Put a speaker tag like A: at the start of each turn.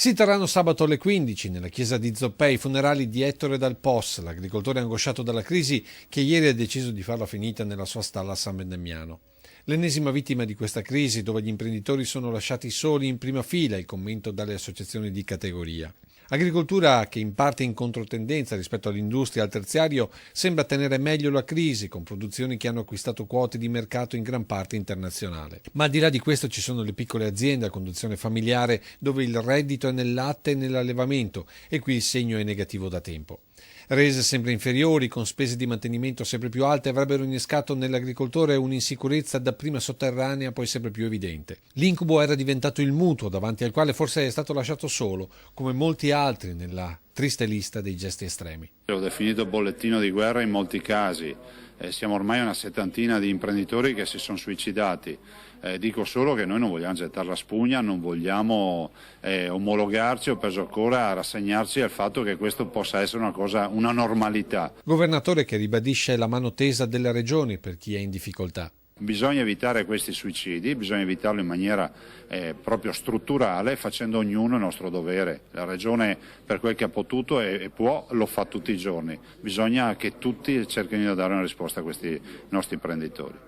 A: Si terranno sabato alle 15 nella chiesa di Zoppei i funerali di Ettore Dal Pos, l'agricoltore angosciato dalla crisi che ieri ha deciso di farla finita nella sua stalla a San Bendemmiano. L'ennesima vittima di questa crisi, dove gli imprenditori sono lasciati soli in prima fila, il commento dalle associazioni di categoria. Agricoltura che in parte in controtendenza rispetto all'industria e al terziario sembra tenere meglio la crisi, con produzioni che hanno acquistato quote di mercato in gran parte internazionale. Ma al di là di questo ci sono le piccole aziende a conduzione familiare dove il reddito è nel latte e nell'allevamento e qui il segno è negativo da tempo. Rese sempre inferiori, con spese di mantenimento sempre più alte, avrebbero innescato nell'agricoltore un'insicurezza dapprima sotterranea, poi sempre più evidente. L'incubo era diventato il mutuo, davanti al quale forse è stato lasciato solo, come molti altri nella triste lista dei gesti estremi.
B: L'ho definito bollettino di guerra in molti casi. Siamo ormai una settantina di imprenditori che si sono suicidati. Dico solo che noi non vogliamo gettare la spugna, non vogliamo omologarci o peggio ancora rassegnarci al fatto che questo possa essere una normalità.
A: Governatore che ribadisce la mano tesa delle regioni per chi è in difficoltà.
B: Bisogna evitare questi suicidi, bisogna evitarlo in maniera proprio strutturale, facendo ognuno il nostro dovere. La Regione, per quel che ha potuto e può, lo fa tutti i giorni. Bisogna che tutti cerchino di dare una risposta a questi nostri imprenditori.